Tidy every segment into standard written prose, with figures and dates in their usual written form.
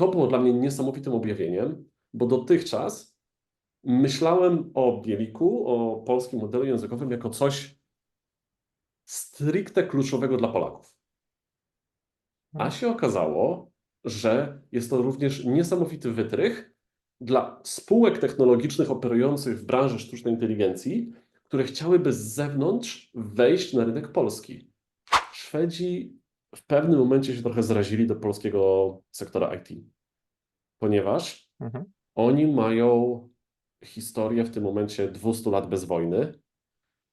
to było dla mnie niesamowitym objawieniem, bo dotychczas myślałem o Bieliku, o polskim modelu językowym jako coś stricte kluczowego dla Polaków. A się okazało, że jest to również niesamowity wytrych dla spółek technologicznych operujących w branży sztucznej inteligencji, które chciałyby z zewnątrz wejść na rynek polski. Szwedzi w pewnym momencie się trochę zrazili do polskiego sektora IT, ponieważ oni mają historię w tym momencie 200 lat bez wojny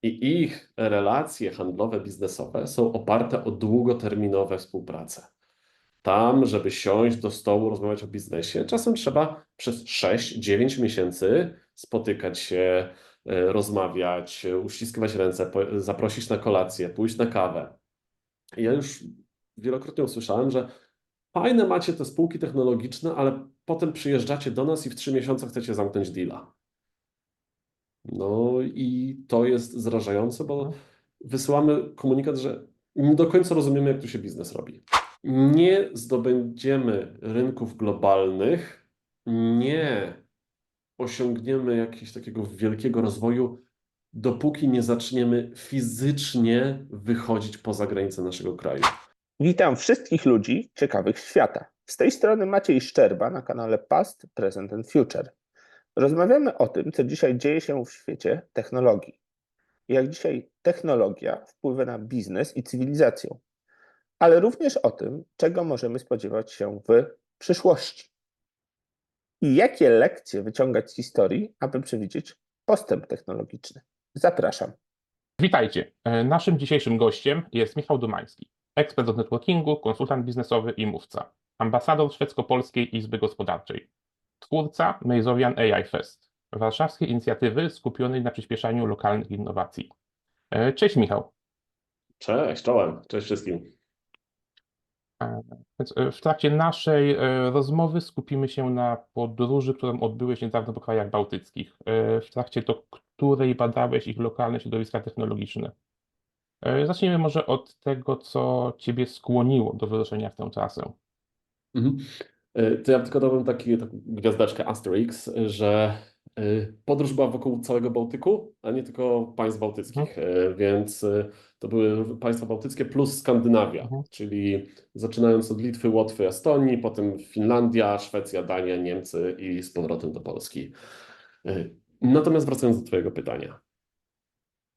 i ich relacje handlowe, biznesowe są oparte o długoterminowe współprace. Tam, żeby siąść do stołu, rozmawiać o biznesie, czasem trzeba przez 6-9 miesięcy spotykać się, rozmawiać, uściskiwać ręce, zaprosić na kolację, pójść na kawę. Ja już wielokrotnie usłyszałem, że fajne macie te spółki technologiczne, ale potem przyjeżdżacie do nas i w 3 miesiące chcecie zamknąć deala. No i to jest zrażające, bo wysyłamy komunikat, że nie do końca rozumiemy, jak tu się biznes robi. Nie zdobędziemy rynków globalnych, nie osiągniemy jakiegoś takiego wielkiego rozwoju, dopóki nie zaczniemy fizycznie wychodzić poza granice naszego kraju. Witam wszystkich ludzi ciekawych świata. Z tej strony Maciej Szczerba na kanale Past, Present and Future. Rozmawiamy o tym, co dzisiaj dzieje się w świecie technologii. Jak dzisiaj technologia wpływa na biznes i cywilizację. Ale również o tym, czego możemy spodziewać się w przyszłości. I jakie lekcje wyciągać z historii, aby przewidzieć postęp technologiczny. Zapraszam. Witajcie. Naszym dzisiejszym gościem jest Michał Domański, ekspert od networkingu, konsultant biznesowy i mówca, ambasador Szwedzko-Polskiej Izby Gospodarczej, twórca Mazowian AI Fest, warszawskiej inicjatywy skupionej na przyspieszaniu lokalnych innowacji. Cześć Michał. Cześć, czołem, cześć wszystkim. Więc w trakcie naszej rozmowy skupimy się na podróży, którą odbyłeś niedawno po krajach bałtyckich, w trakcie do której badałeś ich lokalne środowiska technologiczne. Zacznijmy może od tego, co Ciebie skłoniło do wyruszenia w tę trasę. To ja tylko dałbym taką gwiazdeczkę Asterix, że podróż była wokół całego Bałtyku, a nie tylko państw bałtyckich, więc to były państwa bałtyckie plus Skandynawia, czyli zaczynając od Litwy, Łotwy, Estonii, potem Finlandia, Szwecja, Dania, Niemcy i z powrotem do Polski. Natomiast wracając do Twojego pytania.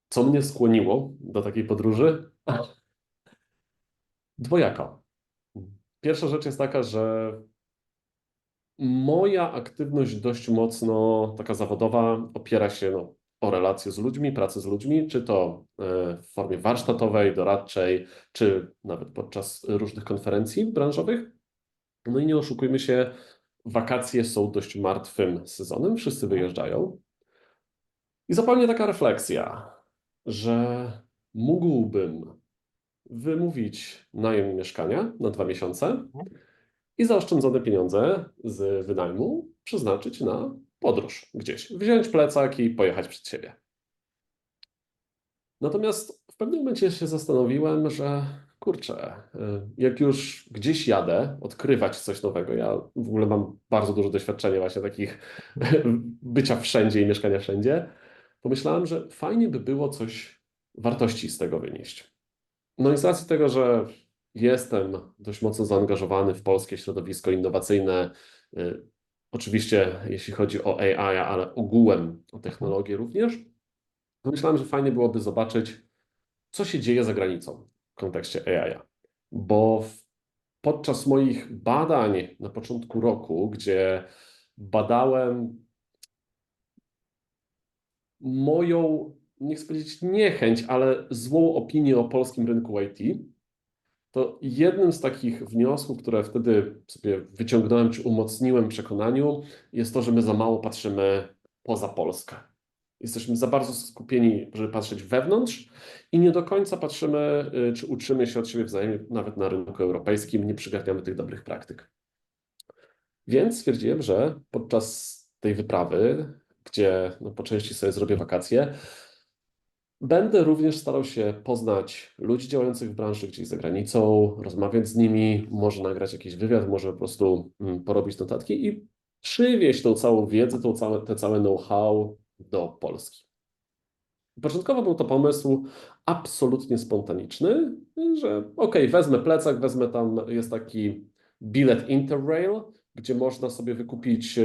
Co mnie skłoniło do takiej podróży? Dwojako. Pierwsza rzecz jest taka, że moja aktywność dość mocno taka zawodowa opiera się o relacje z ludźmi, pracę z ludźmi, czy to w formie warsztatowej, doradczej, czy nawet podczas różnych konferencji branżowych. No i nie oszukujmy się, wakacje są dość martwym sezonem, wszyscy wyjeżdżają. I zapewne taka refleksja, że mógłbym wymówić najem mieszkania na 2 miesiące i zaoszczędzone pieniądze z wynajmu przeznaczyć na podróż gdzieś. Wziąć plecak i pojechać przed siebie. Natomiast w pewnym momencie się zastanowiłem, że kurczę, jak już gdzieś jadę, odkrywać coś nowego, ja w ogóle mam bardzo duże doświadczenie właśnie takich bycia wszędzie i mieszkania wszędzie, pomyślałem, że fajnie by było coś wartości z tego wynieść. No i z racji tego, że jestem dość mocno zaangażowany w polskie środowisko innowacyjne, oczywiście jeśli chodzi o AI, ale ogółem o technologię również, pomyślałem, że fajnie byłoby zobaczyć, co się dzieje za granicą w kontekście AI. Bo podczas moich badań na początku roku, gdzie badałem moją, nie chcę powiedzieć niechęć, ale złą opinię o polskim rynku IT, to jednym z takich wniosków, które wtedy sobie wyciągnąłem czy umocniłem w przekonaniu, jest to, że my za mało patrzymy poza Polskę. Jesteśmy za bardzo skupieni, żeby patrzeć wewnątrz i nie do końca patrzymy, czy uczymy się od siebie wzajemnie, nawet na rynku europejskim, nie przygarniamy tych dobrych praktyk. Więc stwierdziłem, że podczas tej wyprawy, gdzie po części sobie zrobię wakacje, Będę również starał się poznać ludzi działających w branży gdzieś za granicą, rozmawiać z nimi, może nagrać jakiś wywiad, może po prostu porobić notatki i przywieźć tą całą wiedzę, te całe know-how do Polski. Początkowo był to pomysł absolutnie spontaniczny, że wezmę plecak, wezmę tam, jest taki bilet Interrail, gdzie można sobie wykupić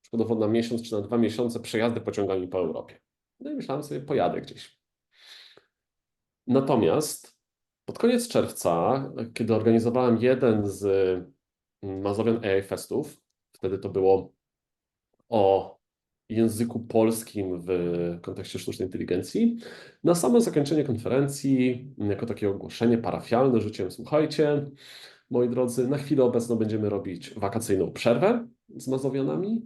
przykładowo na miesiąc czy na 2 miesiące przejazdy pociągami po Europie. No i myślałem sobie, pojadę gdzieś. Natomiast pod koniec czerwca, kiedy organizowałem jeden z Mazowian AI Festów, wtedy to było o języku polskim w kontekście sztucznej inteligencji, na samo zakończenie konferencji, jako takie ogłoszenie parafialne, rzuciłem: słuchajcie, moi drodzy, na chwilę obecną będziemy robić wakacyjną przerwę z Mazowianami,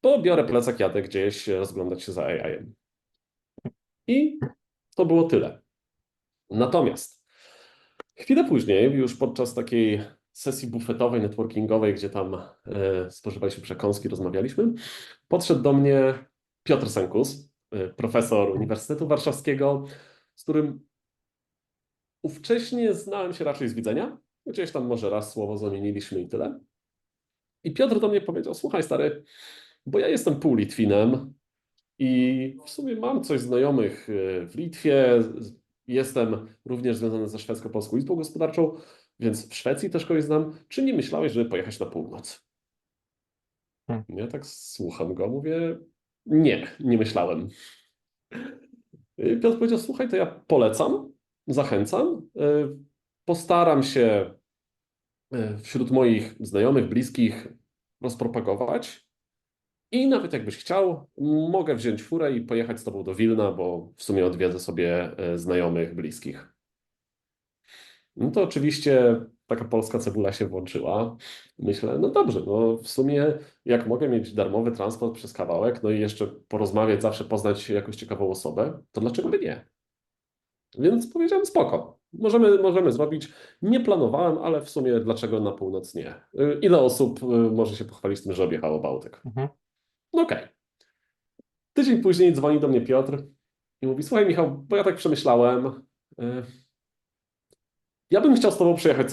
bo biorę plecak, jadę gdzieś rozglądać się za AI-em. I to było tyle. Natomiast chwilę później, już podczas takiej sesji bufetowej, networkingowej, gdzie tam spożywaliśmy przekąski, rozmawialiśmy, podszedł do mnie Piotr Senkus, profesor Uniwersytetu Warszawskiego, z którym ówcześnie znałem się raczej z widzenia. Gdzieś tam może raz słowo zamieniliśmy i tyle. I Piotr do mnie powiedział: słuchaj stary, bo ja jestem pół Litwinem i w sumie mam coś znajomych w Litwie, jestem również związany ze Szwedzko-Polską Izbą Gospodarczą, więc w Szwecji też kogoś znam. Czy nie myślałeś, żeby pojechać na północ? Ja tak słucham go, mówię: nie myślałem. Piotr powiedział: słuchaj, to ja polecam, zachęcam, postaram się wśród moich znajomych, bliskich rozpropagować i nawet jakbyś chciał, mogę wziąć furę i pojechać z tobą do Wilna, bo w sumie odwiedzę sobie znajomych, bliskich. No to oczywiście taka polska cebula się włączyła. Myślę, no dobrze, no w sumie jak mogę mieć darmowy transport przez kawałek, no i jeszcze porozmawiać, zawsze poznać jakąś ciekawą osobę, to dlaczego by nie? Więc powiedziałem: spoko, możemy zrobić. Nie planowałem, ale w sumie dlaczego na północ nie? Ile osób może się pochwalić tym, że objechało Bałtyk? No okej. Tydzień później dzwoni do mnie Piotr i mówi: słuchaj Michał, bo ja tak przemyślałem, ja bym chciał z tobą przejechać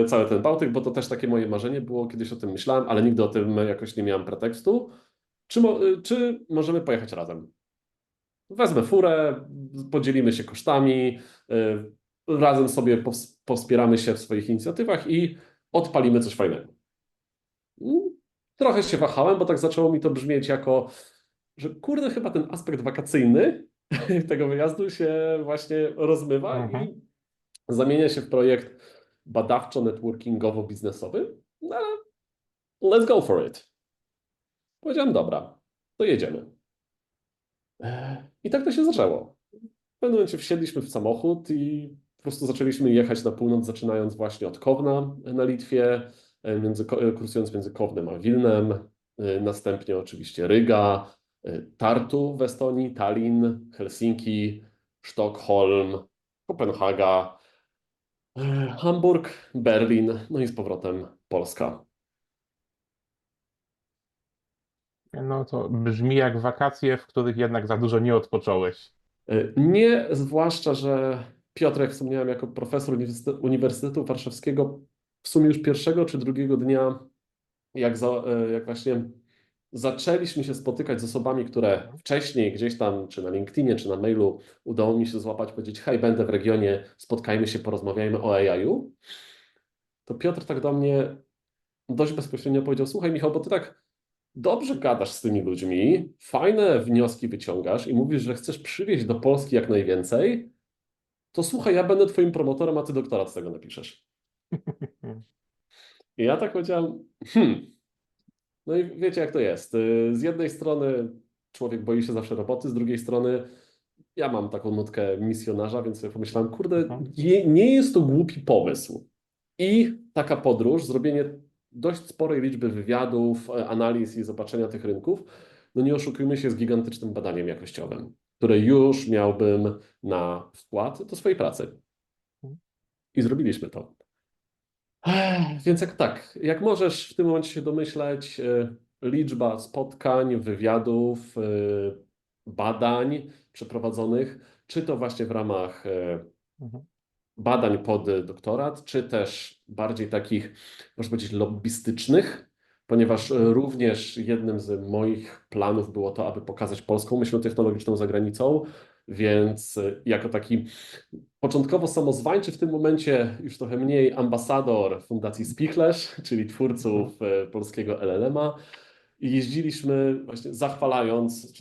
cały ten Bałtyk, bo to też takie moje marzenie było, kiedyś o tym myślałem, ale nigdy o tym jakoś nie miałem pretekstu. Czy możemy pojechać razem? Wezmę furę, podzielimy się kosztami, razem sobie powspieramy się w swoich inicjatywach i odpalimy coś fajnego. Trochę się wahałem, bo tak zaczęło mi to brzmieć jako, że kurde, chyba ten aspekt wakacyjny tego wyjazdu się właśnie rozmywa i zamienia się w projekt badawczo-networkingowo-biznesowy, no ale let's go for it. Powiedziałem: dobra, to jedziemy. I tak to się zaczęło. W pewnym momencie wsiedliśmy w samochód i po prostu zaczęliśmy jechać na północ, zaczynając właśnie od Kowna na Litwie, kursując między Kownem a Wilnem, następnie oczywiście Ryga, Tartu w Estonii, Tallinn, Helsinki, Sztokholm, Kopenhaga, Hamburg, Berlin, no i z powrotem Polska. No to brzmi jak wakacje, w których jednak za dużo nie odpocząłeś. Nie, zwłaszcza, że Piotr, jak wspomniałem, jako profesor Uniwersytetu Warszawskiego, w sumie już pierwszego czy drugiego dnia, jak właśnie zaczęliśmy się spotykać z osobami, które wcześniej gdzieś tam, czy na LinkedInie, czy na mailu udało mi się złapać, powiedzieć: hej, będę w regionie, spotkajmy się, porozmawiajmy o AI-u, to Piotr tak do mnie dość bezpośrednio powiedział: słuchaj Michał, bo ty tak dobrze gadasz z tymi ludźmi, fajne wnioski wyciągasz i mówisz, że chcesz przywieźć do Polski jak najwięcej, to słuchaj, ja będę twoim promotorem, a ty doktorat z tego napiszesz. I ja tak powiedziałem: no i wiecie jak to jest. Z jednej strony człowiek boi się zawsze roboty, z drugiej strony ja mam taką nutkę misjonarza, więc sobie pomyślałem: kurde, nie jest to głupi pomysł. I taka podróż, zrobienie dość sporej liczby wywiadów, analiz i zobaczenia tych rynków, no nie oszukujmy się, z gigantycznym badaniem jakościowym, które już miałbym na wkład do swojej pracy. I zrobiliśmy to. Więc jak możesz w tym momencie się domyśleć, liczba spotkań, wywiadów, badań przeprowadzonych czy to właśnie w ramach Mhm. badań pod doktorat, czy też bardziej takich, można powiedzieć, lobbystycznych, ponieważ również jednym z moich planów było to, aby pokazać polską myśl technologiczną za granicą, więc jako taki początkowo samozwańczy, w tym momencie już trochę mniej ambasador Fundacji Spichlerz, czyli twórców polskiego LLM-a, i jeździliśmy właśnie zachwalając,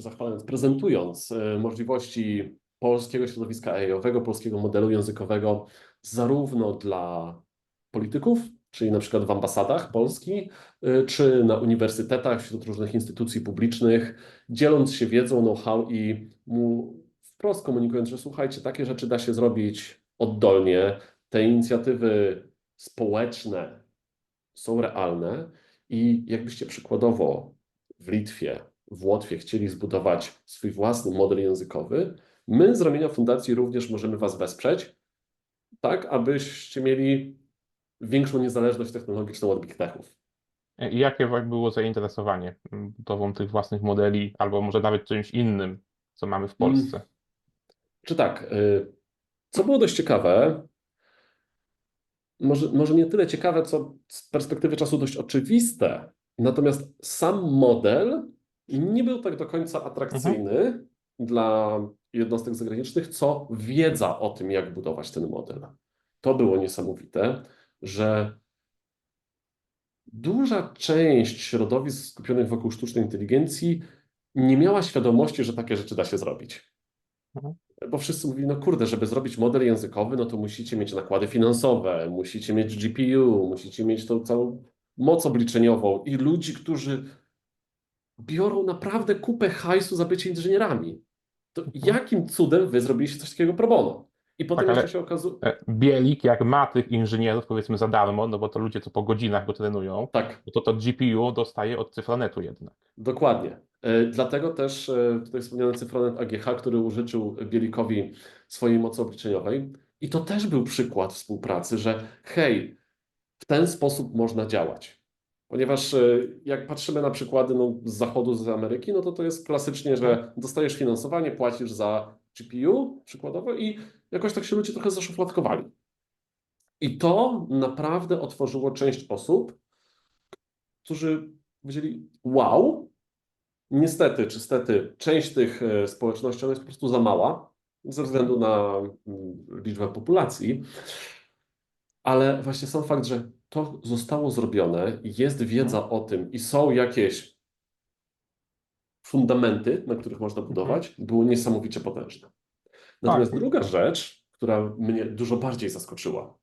prezentując możliwości polskiego środowiska AI-owego, polskiego modelu językowego, zarówno dla polityków, czyli na przykład w ambasadach Polski, czy na uniwersytetach, wśród różnych instytucji publicznych, dzieląc się wiedzą, know-how i mu wprost komunikując, że słuchajcie, takie rzeczy da się zrobić oddolnie, te inicjatywy społeczne są realne i jakbyście przykładowo w Litwie, w Łotwie chcieli zbudować swój własny model językowy, my z ramienia fundacji również możemy Was wesprzeć, tak abyście mieli większą niezależność technologiczną od big techów. I jakie było zainteresowanie budową tych własnych modeli, albo może nawet czymś innym, co mamy w Polsce? Czy tak, co było dość ciekawe, może nie tyle ciekawe, co z perspektywy czasu dość oczywiste, natomiast sam model nie był tak do końca Mhm. atrakcyjny dla jednostek zagranicznych, co wiedza o tym, jak budować ten model. To było niesamowite, że duża część środowisk skupionych wokół sztucznej inteligencji nie miała świadomości, że takie rzeczy da się zrobić. Mhm. Bo wszyscy mówili, no kurde, żeby zrobić model językowy, no to musicie mieć nakłady finansowe, musicie mieć GPU, musicie mieć tą całą moc obliczeniową i ludzi, którzy biorą naprawdę kupę hajsu za bycie inżynierami. To Mhm. jakim cudem wy zrobiliście coś takiego pro bono? I potem Tak, jeszcze ale się okazuje... Bielik, jak ma tych inżynierów, powiedzmy za darmo, no bo to ludzie, co po godzinach go trenują, Tak, no to GPU dostaje od Cyfronetu jednak. dokładnie. Dlatego też tutaj wspomniany Cyfronet AGH, który użyczył Bielikowi swojej mocy obliczeniowej. I to też był przykład współpracy, że hej, w ten sposób można działać. Ponieważ jak patrzymy na przykłady z Zachodu, z Ameryki, no to jest klasycznie, Mhm. że dostajesz finansowanie, płacisz za GPU przykładowo i jakoś tak się ludzie trochę zaszufladkowali. I to naprawdę otworzyło część osób, którzy powiedzieli wow, niestety czy stety, część tych społeczności ona jest po prostu za mała ze względu na liczbę populacji, ale właśnie sam fakt, że to zostało zrobione, jest Mhm. wiedza o tym i są jakieś fundamenty, na których można Mhm. budować, było niesamowicie potężne. Tak. Natomiast druga rzecz, która mnie dużo bardziej zaskoczyła,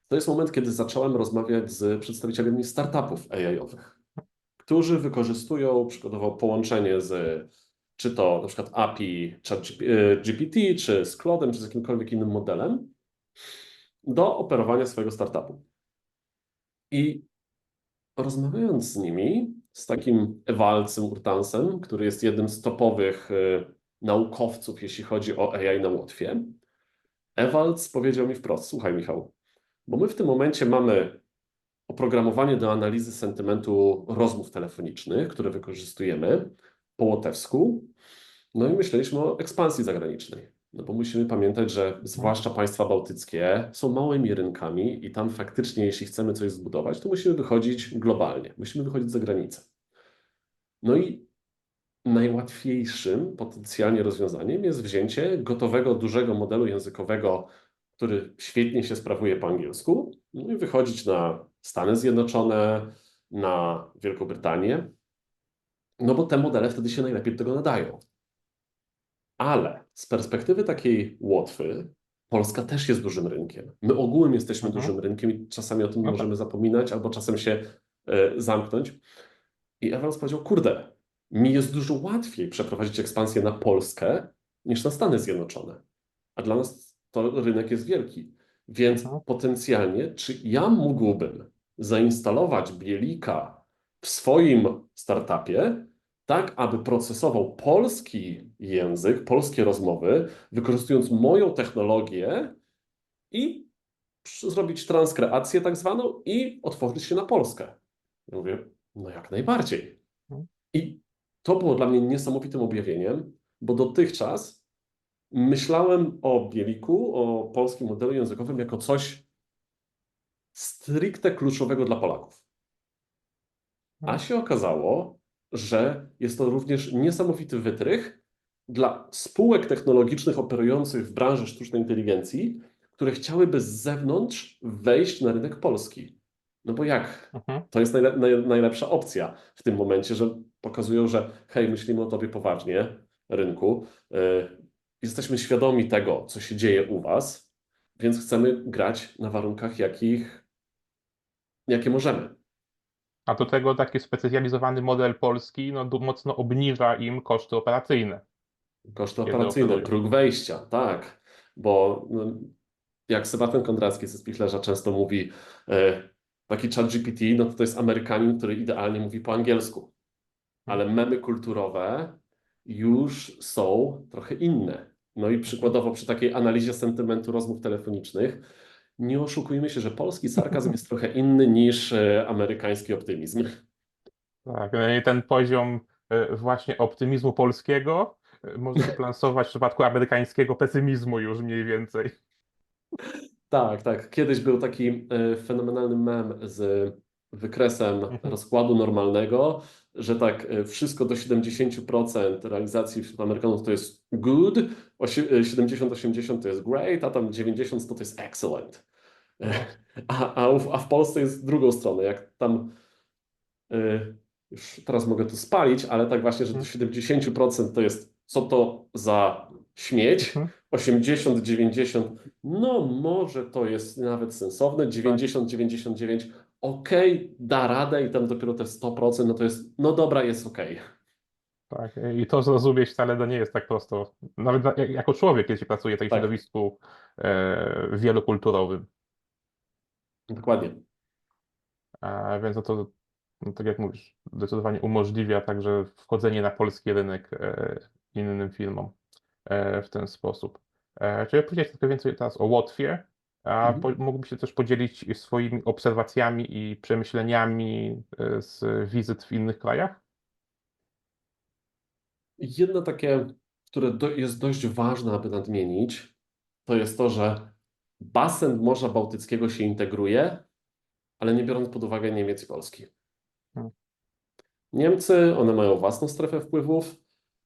to jest moment, kiedy zacząłem rozmawiać z przedstawicielami startupów AI-owych, którzy wykorzystują przykładowo połączenie z czy to na przykład API GPT, czy z Claude'em, czy z jakimkolwiek innym modelem do operowania swojego startupu. I rozmawiając z nimi, z takim Ewalcem Urtansem, który jest jednym z topowych naukowców, jeśli chodzi o AI na Łotwie, Ewalc powiedział mi wprost: słuchaj, Michał, bo my w tym momencie mamy oprogramowanie do analizy sentymentu rozmów telefonicznych, które wykorzystujemy po łotewsku, no i myśleliśmy o ekspansji zagranicznej. No bo musimy pamiętać, że Mhm. zwłaszcza państwa bałtyckie są małymi rynkami i tam faktycznie, jeśli chcemy coś zbudować, to musimy wychodzić globalnie, musimy wychodzić za granicę. No i najłatwiejszym potencjalnie rozwiązaniem jest wzięcie gotowego, dużego modelu językowego, który świetnie się sprawuje po angielsku, no i wychodzić na Stany Zjednoczone, na Wielką Brytanię, no bo te modele wtedy się najlepiej do tego nadają. Ale z perspektywy takiej Łotwy, Polska też jest dużym rynkiem. My ogółem jesteśmy Mhm. dużym rynkiem i czasami o tym No tak. możemy zapominać, albo czasem się zamknąć. I Evans powiedział, kurde, mi jest dużo łatwiej przeprowadzić ekspansję na Polskę niż na Stany Zjednoczone. A dla nas to rynek jest wielki. Więc Mhm. potencjalnie, czy ja mógłbym zainstalować Bielika w swoim startupie, tak aby procesował polski język, polskie rozmowy, wykorzystując moją technologię i zrobić transkreację tak zwaną i otworzyć się na Polskę. Ja mówię, no jak najbardziej. Mhm. I to było dla mnie niesamowitym objawieniem, bo dotychczas myślałem o Bieliku, o polskim modelu językowym jako coś stricte kluczowego dla Polaków. A się okazało, że jest to również niesamowity wytrych dla spółek technologicznych operujących w branży sztucznej inteligencji, które chciałyby z zewnątrz wejść na rynek polski. No bo jak? Mhm. To jest najlepsza opcja w tym momencie, że pokazują, że hej, myślimy o tobie poważnie, rynku, jesteśmy świadomi tego, co się dzieje u was, więc chcemy grać na warunkach, jakie możemy. A do tego taki specjalizowany model polski no, mocno obniża im koszty operacyjne, Koszty kiedy operacyjne, operują. próg wejścia, tak. Bo jak Sebastian Kondracki ze Spichlerza często mówi, taki ChatGPT, no to jest Amerykanin, który idealnie mówi po angielsku. Ale memy kulturowe już są trochę inne. No i przykładowo przy takiej analizie sentymentu rozmów telefonicznych, nie oszukujmy się, że polski sarkazm jest trochę inny niż amerykański optymizm. Tak, no i ten poziom właśnie optymizmu polskiego może się plansować w przypadku amerykańskiego pesymizmu już mniej więcej. Tak, tak. Kiedyś był taki fenomenalny mem z wykresem Mhm. rozkładu normalnego, że tak wszystko do 70% realizacji wśród Amerykanów to jest good, 70-80 to jest great, a tam 90 to jest excellent. No. A w Polsce jest drugą stronę. Jak tam już teraz mogę to spalić, ale tak właśnie, że do Mhm. 70% to jest co to za śmieć, Mhm. 80, 90, no może to jest nawet sensowne, Tak, 90, 99, okej, da radę i tam dopiero te 100%, no to jest, no dobra, jest okej. tak. I to zrozumieć wcale to nie jest tak prosto. Nawet jako człowiek, kiedy się pracuje w takim Tak, środowisku wielokulturowym. dokładnie. Więc no to, no tak jak mówisz, zdecydowanie umożliwia także wchodzenie na polski rynek innym firmom w ten sposób. Czy powiedzieć trochę więcej teraz o Łotwie? A Mhm. mógłbyś się też podzielić swoimi obserwacjami i przemyśleniami z wizyt w innych krajach? Jedno takie, które jest dość ważne, aby nadmienić, to jest to, że basen Morza Bałtyckiego się integruje, ale nie biorąc pod uwagę Niemiec i Polski. Hmm. Niemcy, one mają własną strefę wpływów.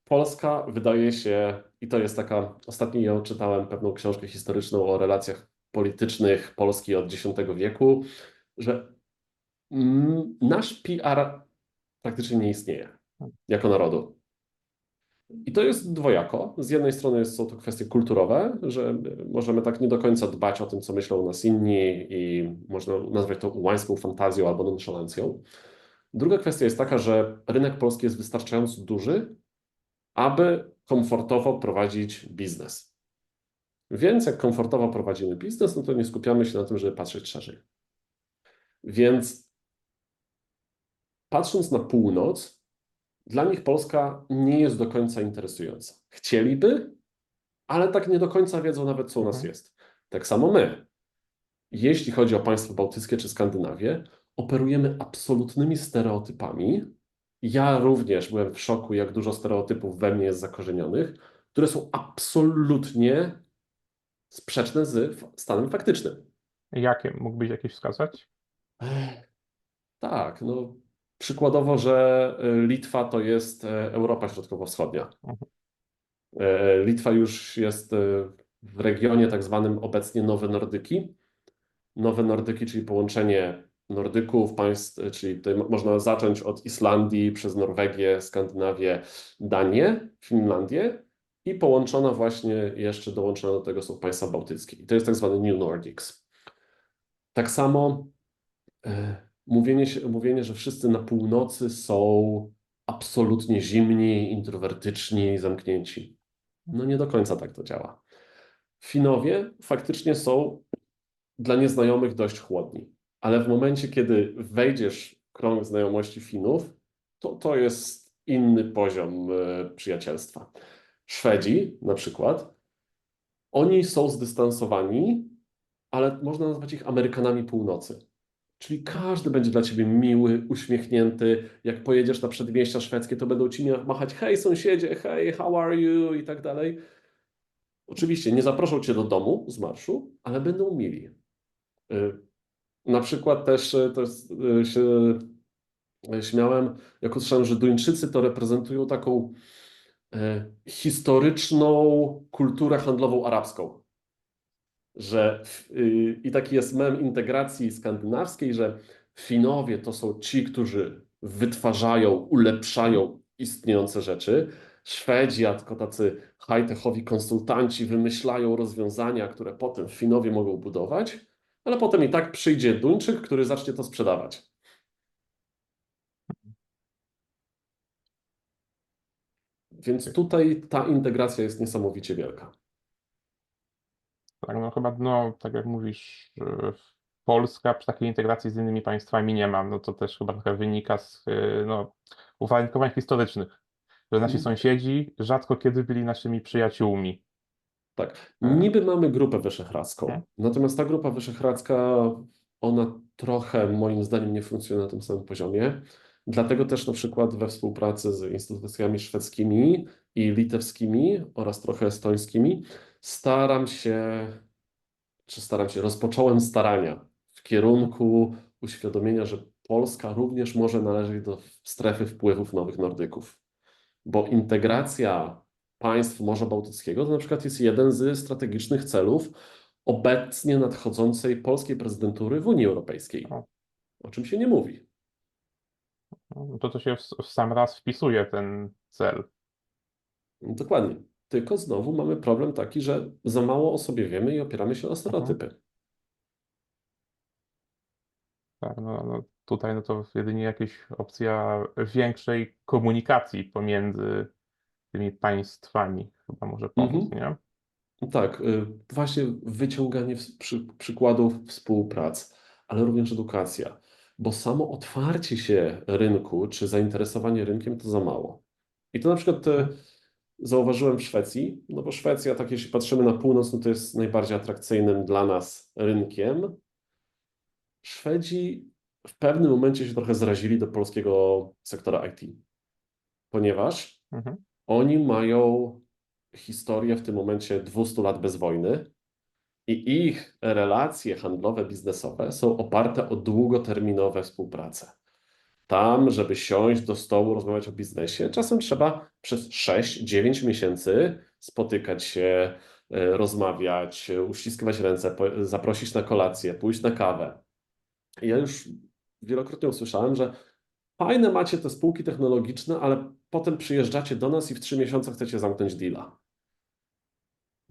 Polska wydaje się, i to jest taka, ostatnio ja czytałem pewną książkę historyczną o relacjach politycznych Polski od X wieku, że nasz PR praktycznie nie istnieje jako narodu. I to jest dwojako. Z jednej strony są to kwestie kulturowe, że możemy tak nie do końca dbać o tym, co myślą o nas inni i można nazwać to ułańską fantazją albo nonszalancją. Druga kwestia jest taka, że rynek polski jest wystarczająco duży, aby komfortowo prowadzić biznes. Więc jak komfortowo prowadzimy biznes, no to nie skupiamy się na tym, żeby patrzeć szerzej. Więc patrząc na północ, dla nich Polska nie jest do końca interesująca. Chcieliby, ale tak nie do końca wiedzą nawet, co u nas Mhm. jest. Tak samo my. Jeśli chodzi o państwa bałtyckie czy Skandynawię, operujemy absolutnymi stereotypami. Ja również byłem w szoku, jak dużo stereotypów we mnie jest zakorzenionych, które są absolutnie sprzeczne z stanem faktycznym. Jakie? Mógłbyś jakieś wskazać? Tak, no przykładowo, że Litwa to jest Europa Środkowo-Wschodnia. Mhm. Litwa już jest w regionie tak zwanym obecnie Nowe Nordyki. Nowe Nordyki, czyli połączenie Nordyków, państw, czyli tutaj można zacząć od Islandii, przez Norwegię, Skandynawię, Danię, Finlandię i połączona właśnie, jeszcze dołączone do tego są państwa bałtyckie. I to jest tak zwany New Nordics. Tak samo mówienie, że wszyscy na północy są absolutnie zimni, introwertyczni, zamknięci. No nie do końca tak to działa. Finowie faktycznie są dla nieznajomych dość chłodni, ale w momencie, kiedy wejdziesz w krąg znajomości Finów, to jest inny poziom przyjacielstwa. Szwedzi na przykład, oni są zdystansowani, ale można nazwać ich Amerykanami północy. Czyli każdy będzie dla ciebie miły, uśmiechnięty. Jak pojedziesz na przedmieścia szwedzkie, to będą ci machać hej sąsiedzie, hej, how are you i tak dalej. Oczywiście nie zaproszą cię do domu z marszu, ale będą mili. Na przykład też to jest, się śmiałem, jak usłyszałem, że Duńczycy to reprezentują taką historyczną kulturę handlową arabską. I taki jest mem integracji skandynawskiej, że Finowie to są ci, którzy wytwarzają, ulepszają istniejące rzeczy. Szwedzi, a tylko tacy high-techowi konsultanci wymyślają rozwiązania, które potem Finowie mogą budować, ale potem i tak przyjdzie Duńczyk, który zacznie to sprzedawać. Więc tutaj ta integracja jest niesamowicie wielka. Tak, no chyba, no, tak jak mówisz, Polska przy takiej integracji z innymi państwami nie ma. No to też chyba trochę wynika z no, uwarunkowań historycznych, że nasi sąsiedzi rzadko kiedy byli naszymi przyjaciółmi. Tak, E, niby mamy Grupę Wyszehradzką, natomiast ta Grupa Wyszehradzka, ona trochę moim zdaniem nie funkcjonuje na tym samym poziomie. Dlatego też na przykład we współpracy z instytucjami szwedzkimi i litewskimi oraz trochę estońskimi rozpocząłem starania w kierunku uświadomienia, że Polska również może należeć do strefy wpływów nowych Nordyków. Bo integracja państw Morza Bałtyckiego to na przykład jest jeden z strategicznych celów obecnie nadchodzącej polskiej prezydentury w Unii Europejskiej, o, o czym się nie mówi. no to się w sam raz wpisuje ten cel. Dokładnie. Tylko znowu mamy problem taki, że za mało o sobie wiemy i opieramy się o stereotypy. Tak, no tutaj no to jedynie jakaś opcja większej komunikacji pomiędzy tymi państwami chyba może pomóc, Mhm. nie? Tak, właśnie wyciąganie przykładów współprac, ale również edukacja, bo samo otwarcie się rynku czy zainteresowanie rynkiem to za mało. I to na przykład zauważyłem w Szwecji, no bo Szwecja, tak jeśli patrzymy na północ, no to jest najbardziej atrakcyjnym dla nas rynkiem. Szwedzi w pewnym momencie się trochę zrazili do polskiego sektora IT, ponieważ Mhm. oni mają historię w tym momencie 200 lat bez wojny i ich relacje handlowe, biznesowe są oparte o długoterminowe współprace. Tam, żeby siąść do stołu, rozmawiać o biznesie, czasem trzeba przez 6-9 miesięcy spotykać się, rozmawiać, uściskiwać ręce, zaprosić na kolację, pójść na kawę. I ja już wielokrotnie usłyszałem, że fajne macie te spółki technologiczne, ale potem przyjeżdżacie do nas i w 3 miesiące chcecie zamknąć deala.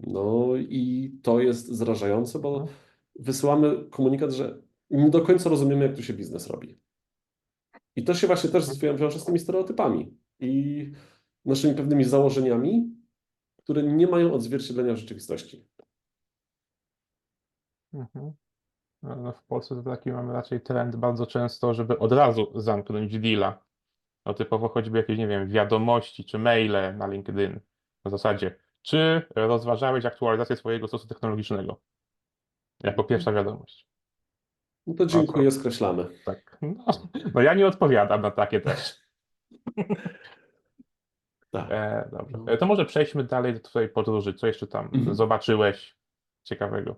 No i to jest zrażające, bo No, wysyłamy komunikat, że nie do końca rozumiemy, jak tu się biznes robi. I to się właśnie też wiąże z tymi stereotypami i naszymi pewnymi założeniami, które nie mają odzwierciedlenia w rzeczywistości. mhm. No, w Polsce to taki mamy raczej trend bardzo często, żeby od razu zamknąć deala. No typowo choćby jakieś, nie wiem, wiadomości czy maile na LinkedIn. Na zasadzie, czy rozważałeś aktualizację swojego stosu technologicznego? Jako pierwsza wiadomość. No to No to dziękuję, skreślamy. tak. No ja nie odpowiadam na takie też. Tak. Dobrze. No. To może przejdźmy dalej do twojej podróży. Co jeszcze tam Mhm. zobaczyłeś ciekawego?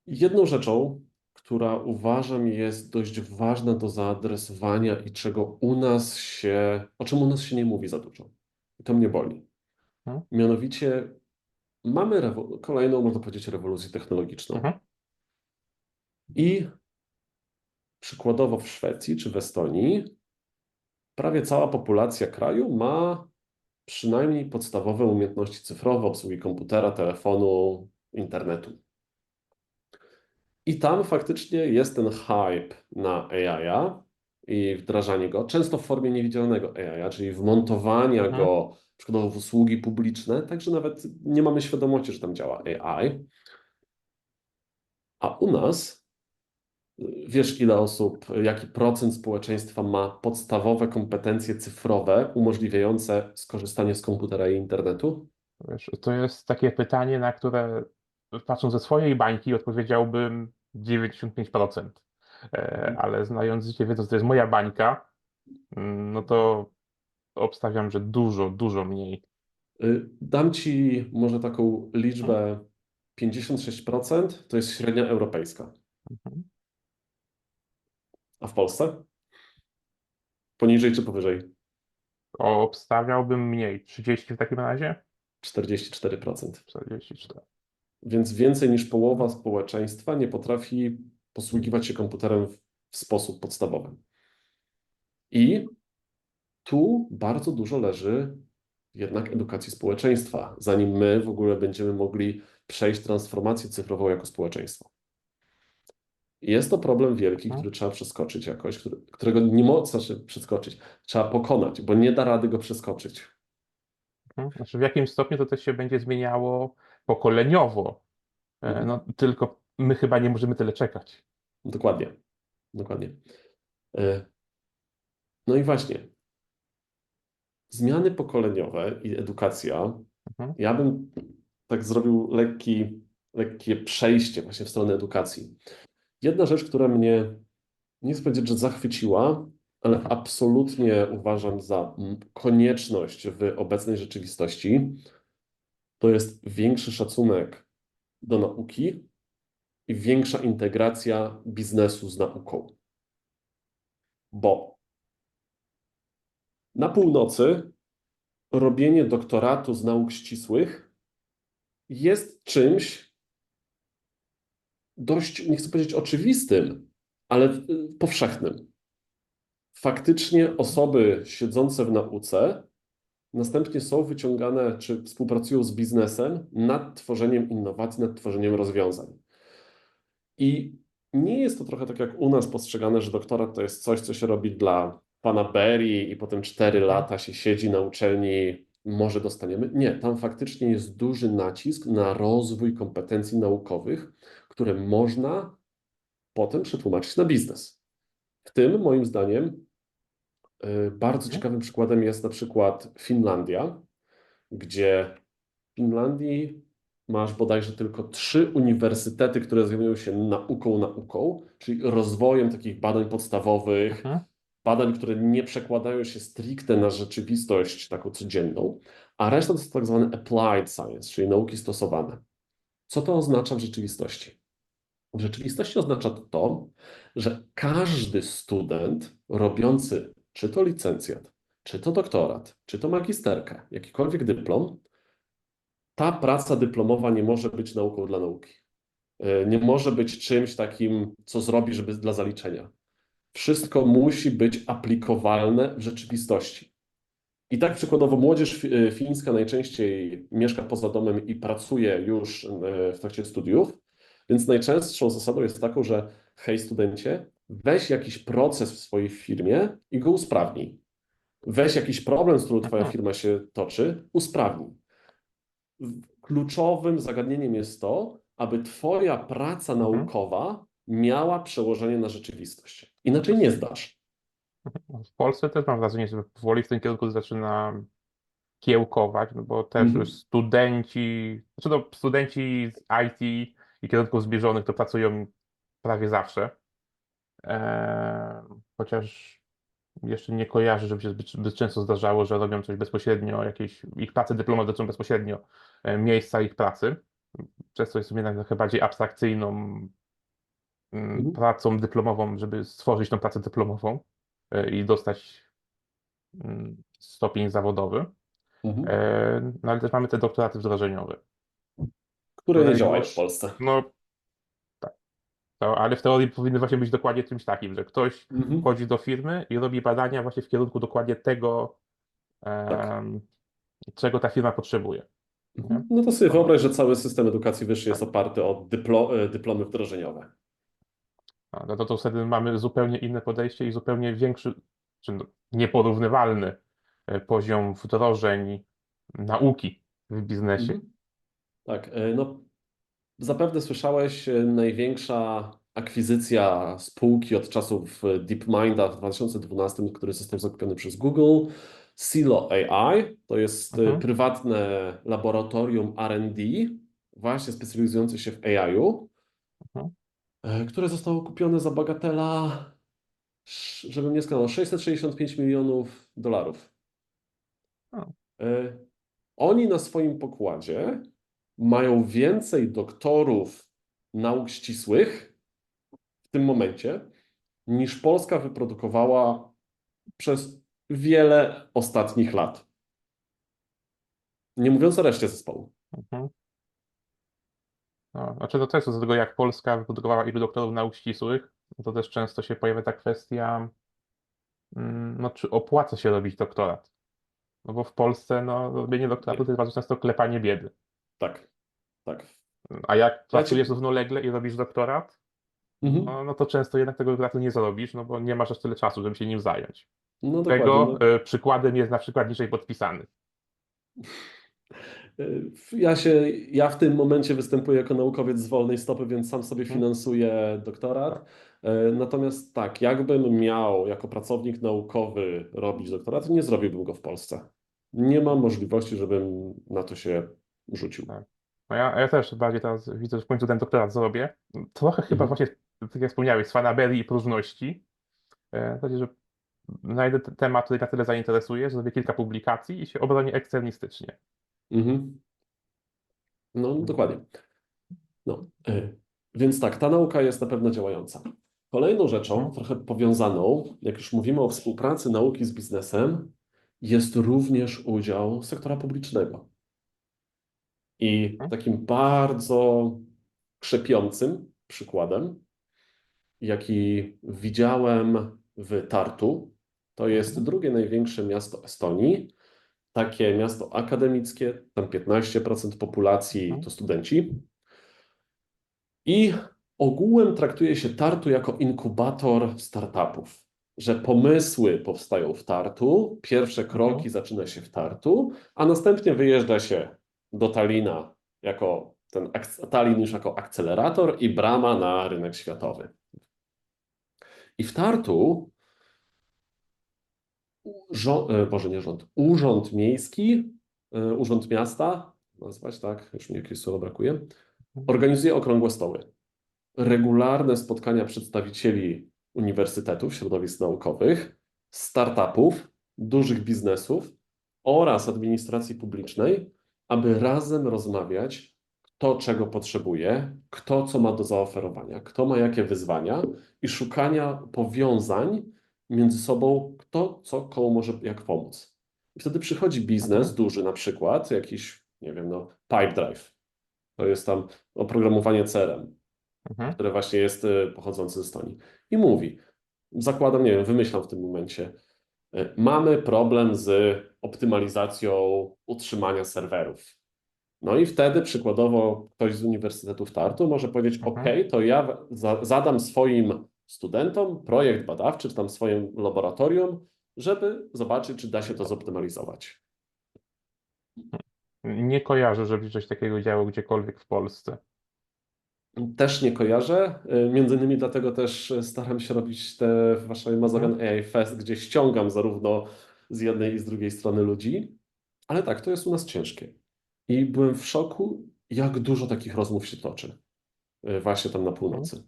Jedną rzeczą, która uważam jest dość ważna do zaadresowania i o czym u nas się nie mówi za dużo. I to mnie boli. Hmm? Mianowicie mamy kolejną, można powiedzieć, rewolucję technologiczną. Mhm. I przykładowo w Szwecji czy w Estonii prawie cała populacja kraju ma przynajmniej podstawowe umiejętności cyfrowe, obsługi komputera, telefonu, internetu. I tam faktycznie jest ten hype na AI i wdrażanie go, często w formie niewidzialnego AI, czyli wmontowania Mhm. go przykładowo w usługi publiczne, także nawet nie mamy świadomości, że tam działa AI. A u nas, wiesz ile osób, jaki procent społeczeństwa ma podstawowe kompetencje cyfrowe umożliwiające skorzystanie z komputera i internetu? Wiesz, to jest takie pytanie, na które patrząc ze swojej bańki odpowiedziałbym 95%. Ale znając życie, wiedząc, że to jest moja bańka, no to obstawiam, że dużo, dużo mniej. Dam Ci może taką liczbę 56% to jest średnia europejska. Mhm. A w Polsce? Poniżej czy powyżej? Obstawiałbym mniej. 30 w takim razie? 44%. 44. Więc więcej niż połowa społeczeństwa nie potrafi posługiwać się komputerem w sposób podstawowy. I tu bardzo dużo leży jednak edukacji społeczeństwa, zanim my w ogóle będziemy mogli przejść transformację cyfrową jako społeczeństwo. Jest to problem wielki, który trzeba przeskoczyć jakoś, którego nie można przeskoczyć. Trzeba pokonać, bo nie da rady go przeskoczyć. Znaczy w jakim stopniu to też się będzie zmieniało pokoleniowo. Mhm. No, tylko my chyba nie możemy tyle czekać. Dokładnie. Dokładnie. No i właśnie, zmiany pokoleniowe i edukacja. Mhm. Ja bym tak zrobił lekkie przejście właśnie w stronę edukacji. Jedna rzecz, która mnie, nie chcę powiedzieć, że zachwyciła, ale absolutnie uważam za konieczność w obecnej rzeczywistości, to jest większy szacunek do nauki i większa integracja biznesu z nauką. Bo na północy robienie doktoratu z nauk ścisłych jest czymś dość, nie chcę powiedzieć oczywistym, ale powszechnym. Faktycznie osoby siedzące w nauce następnie są wyciągane, czy współpracują z biznesem nad tworzeniem innowacji, nad tworzeniem rozwiązań. I nie jest to trochę tak jak u nas postrzegane, że doktorat to jest coś, co się robi dla pana Berry i potem 4 lata się siedzi na uczelni, może dostaniemy. Nie, tam faktycznie jest duży nacisk na rozwój kompetencji naukowych, które można potem przetłumaczyć na biznes. W tym, moim zdaniem, bardzo ciekawym przykładem jest na przykład Finlandia, gdzie w Finlandii masz bodajże tylko 3 uniwersytety, które zajmują się nauką, czyli rozwojem takich badań podstawowych, Mhm. badań, które nie przekładają się stricte na rzeczywistość taką codzienną, a reszta to jest tak zwany applied science, czyli nauki stosowane. Co to oznacza w rzeczywistości? W rzeczywistości oznacza to, że każdy student robiący czy to licencjat, czy to doktorat, czy to magisterkę, jakikolwiek dyplom, ta praca dyplomowa nie może być nauką dla nauki. Nie może być czymś takim, co zrobi, żeby dla zaliczenia. Wszystko musi być aplikowalne w rzeczywistości. I tak przykładowo młodzież fińska najczęściej mieszka poza domem i pracuje już w trakcie studiów, więc najczęstszą zasadą jest taką, że hej studencie, weź jakiś proces w swojej firmie i go usprawnij. Weź jakiś problem, z którym twoja firma się toczy, usprawnij. Kluczowym zagadnieniem jest to, aby twoja praca naukowa miała przełożenie na rzeczywistość. Inaczej nie zdasz. W Polsce też mam wrażenie, że powoli w tym kierunku zaczyna kiełkować, no bo też Mhm. już studenci z IT i kierunków zbliżonych to pracują prawie zawsze. Chociaż jeszcze nie kojarzę, żeby się zbyt często zdarzało, że robią coś bezpośrednio, jakieś ich prace dyplomowe dotyczą bezpośrednio miejsca ich pracy. Często jest jednak trochę bardziej abstrakcyjną Mhm. pracą dyplomową, żeby stworzyć tą pracę dyplomową i dostać stopień zawodowy. Mhm. No ale też mamy te doktoraty wdrożeniowe, Które nie które działają w już, Polsce. no tak, ale w teorii powinny właśnie być dokładnie czymś takim, że ktoś Mhm. wchodzi do firmy i robi badania właśnie w kierunku dokładnie tego, Tak. czego ta firma potrzebuje. Nie? No to sobie No, wyobraź, że cały system edukacji wyższej jest tak. oparty o dyplomy wdrożeniowe. No to wtedy mamy zupełnie inne podejście i zupełnie większy, czy nieporównywalny poziom wdrożeń nauki w biznesie. Mhm. Tak, no zapewne słyszałeś, największa akwizycja spółki od czasów DeepMinda w 2012, który został zakupiony przez Google. Silo AI to jest Mhm. prywatne laboratorium R&D, właśnie specjalizujące się w AI-u, Mhm. które zostało kupione za bagatela, żebym nie skłamał, $665 milionów. No, Oni na swoim pokładzie mają więcej doktorów nauk ścisłych w tym momencie, niż Polska wyprodukowała przez wiele ostatnich lat. Nie mówiąc o reszcie zespołu. Mhm. No, znaczy to też do tego, jak Polska wyprodukowała ilu doktorów nauk ścisłych, no to też często się pojawia ta kwestia, no, czy opłaca się robić doktorat. No bo w Polsce no, robienie doktoratu to jest bardzo często klepanie biedy. Tak, tak. A jak Ja ci... pracujesz równolegle i robisz doktorat, Mhm. no to często jednak tego doktoratu nie zrobisz, no bo nie masz aż tyle czasu, żeby się nim zająć. No dokładnie. Tego No. przykładem jest na przykład niżej podpisany. Ja w tym momencie występuję jako naukowiec z wolnej stopy, więc sam sobie Mhm. finansuję doktorat. Natomiast tak, jakbym miał jako pracownik naukowy robić doktorat, nie zrobiłbym go w Polsce. Nie mam możliwości, żebym na to się rzucił. Tak. No ja też bardziej teraz widzę, że w końcu ten doktorat zrobię. Trochę chyba Mhm. właśnie, tak jak wspomniałeś, z fanaberii i próżności. W zasadzie, że znajdę temat, który na tyle zainteresuje, że zrobię kilka publikacji i się obronię eksternistycznie. Mhm. No dokładnie. No, więc tak, ta nauka jest na pewno działająca. Kolejną rzeczą, Mhm. trochę powiązaną, jak już mówimy o współpracy nauki z biznesem, jest również udział sektora publicznego. I Mhm. takim bardzo krzepiącym przykładem, jaki widziałem w Tartu, to jest Mhm. drugie największe miasto Estonii. Takie miasto akademickie, tam 15% populacji Mhm. to studenci. I ogółem traktuje się Tartu jako inkubator startupów, że pomysły powstają w Tartu, pierwsze Mhm. kroki zaczyna się w Tartu, a następnie wyjeżdża się do Talina jako Tallinn już jako akcelerator i brama na rynek światowy. I w Tartu Boże, nie rząd, urząd miejski, urząd miasta, nazwać tak, już mi jakieś słowo brakuje, organizuje okrągłe stoły. Regularne spotkania przedstawicieli uniwersytetów, środowisk naukowych, startupów, dużych biznesów oraz administracji publicznej, aby razem rozmawiać, kto czego potrzebuje, kto co ma do zaoferowania, kto ma jakie wyzwania i szukania powiązań między sobą, kto co komu może jak pomóc. I wtedy przychodzi biznes Mhm. duży, na przykład jakiś, nie wiem, no, Pipedrive. To jest tam oprogramowanie CRM, Mhm. które właśnie jest pochodzące ze Estonii. I mówi, zakładam, nie wiem, wymyślam w tym momencie, mamy problem z optymalizacją utrzymania serwerów. No i wtedy przykładowo ktoś z Uniwersytetu w Tartu może powiedzieć, OK, Mhm. to ja zadam swoim studentom projekt badawczy, czy tam swoim laboratorium, żeby zobaczyć, czy da się to zoptymalizować. Nie kojarzę, żeby coś takiego działo gdziekolwiek w Polsce. Też nie kojarzę. Między innymi dlatego też staram się robić te w Warszawie Mhm. Mazowian AI Fest, gdzie ściągam zarówno z jednej i z drugiej strony ludzi. Ale tak, to jest u nas ciężkie. I byłem w szoku, jak dużo takich rozmów się toczy. Właśnie tam na Mhm. północy.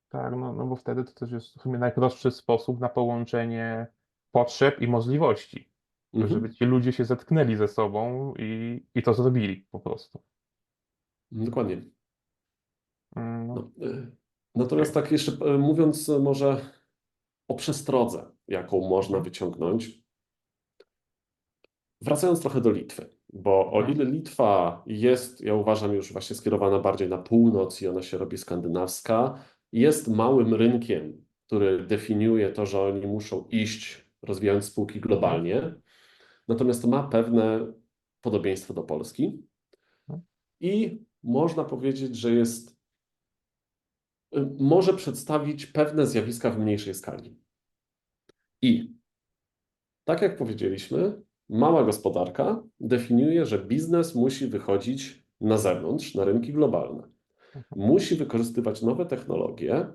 Tak, no bo wtedy to też jest w sumie najprostszy sposób na połączenie potrzeb i możliwości, żeby Mhm. ci ludzie się zetknęli ze sobą i to zrobili po prostu. Dokładnie. No, No, natomiast tak jeszcze mówiąc może o przestrodze, jaką można mhm. wyciągnąć, wracając trochę do Litwy, bo o Mhm. ile Litwa jest, ja uważam, już właśnie skierowana bardziej na północ i ona się robi skandynawska, jest małym rynkiem, który definiuje to, że oni muszą iść, rozwijając spółki Mhm. globalnie, natomiast to ma pewne podobieństwo do Polski i można powiedzieć, że może przedstawić pewne zjawiska w mniejszej skali. I tak jak powiedzieliśmy, mała gospodarka definiuje, że biznes musi wychodzić na zewnątrz, na rynki globalne. Musi wykorzystywać nowe technologie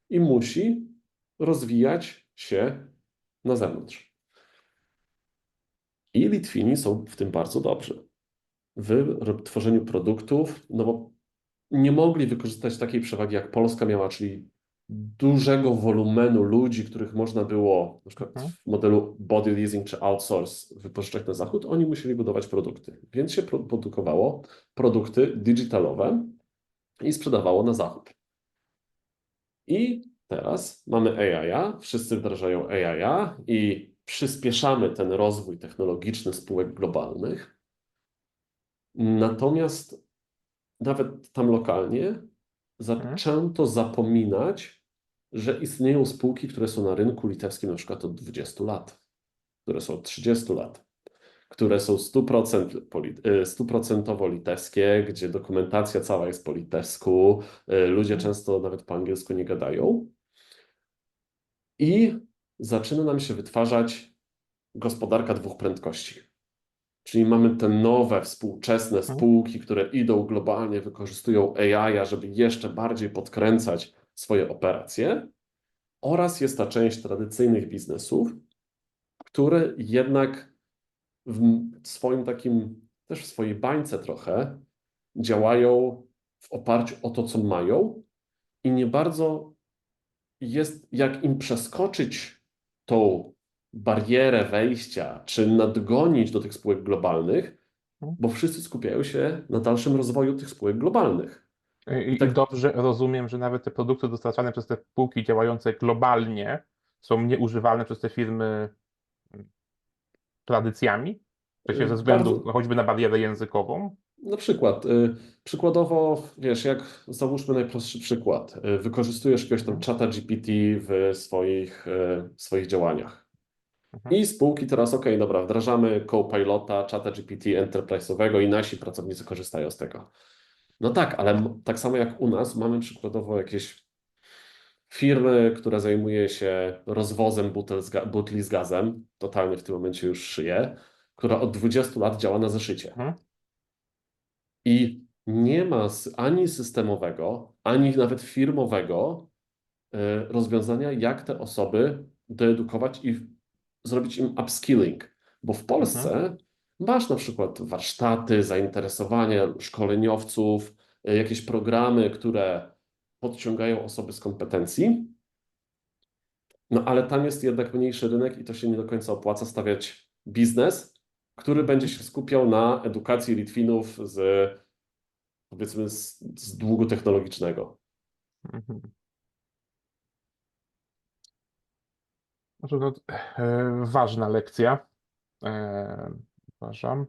i musi rozwijać się na zewnątrz. I Litwini są w tym bardzo dobrzy. W tworzeniu produktów, no bo nie mogli wykorzystać takiej przewagi, jak Polska miała, czyli dużego wolumenu ludzi, których można było na przykład w modelu body leasing czy outsource wypożyczać na zachód, oni musieli budować produkty. Więc się produkowało produkty digitalowe i sprzedawało na zachód. I teraz mamy AI, wszyscy wdrażają AI i przyspieszamy ten rozwój technologiczny spółek globalnych. Natomiast nawet tam lokalnie zaczęto zapominać, że istnieją spółki, które są na rynku litewskim na przykład od 20 lat, które są od 30 lat, które są 100% litewskie, gdzie dokumentacja cała jest po litewsku, ludzie często nawet po angielsku nie gadają. I zaczyna nam się wytwarzać gospodarka dwóch prędkości. Czyli mamy te nowe, współczesne spółki, które idą globalnie, wykorzystują AI, żeby jeszcze bardziej podkręcać swoje operacje. Oraz jest ta część tradycyjnych biznesów, które jednak w swoim takim, też w swojej bańce trochę, działają w oparciu o to, co mają i nie bardzo jest jak im przeskoczyć tą barierę wejścia, czy nadgonić do tych spółek globalnych, bo wszyscy skupiają się na dalszym rozwoju tych spółek globalnych. I tak- dobrze rozumiem, że nawet te produkty dostarczane przez te spółki działające globalnie są nieużywalne przez te firmy tradycjami, w sensie ze względu Bardzo, choćby na barierę językową. na przykład, przykładowo, wiesz, jak załóżmy najprostszy przykład, wykorzystujesz jakiegoś tam czata GPT w swoich działaniach. I spółki teraz, dobra, wdrażamy Copilota, czata GPT enterprise'owego i nasi pracownicy korzystają z tego. No tak, ale tak samo jak u nas mamy przykładowo jakieś firmy, która zajmuje się rozwozem butli z gazem, totalnie w tym momencie już szyje, która od 20 lat działa na zeszycie. I nie ma ani systemowego, ani nawet firmowego rozwiązania, jak te osoby doedukować i zrobić im upskilling. Bo w Polsce masz na przykład warsztaty, zainteresowania szkoleniowców, jakieś programy, które podciągają osoby z kompetencji, no ale tam jest jednak mniejszy rynek i to się nie do końca opłaca stawiać biznes, który będzie się skupiał na edukacji Litwinów powiedzmy z długu technologicznego. To ważna lekcja, uważam.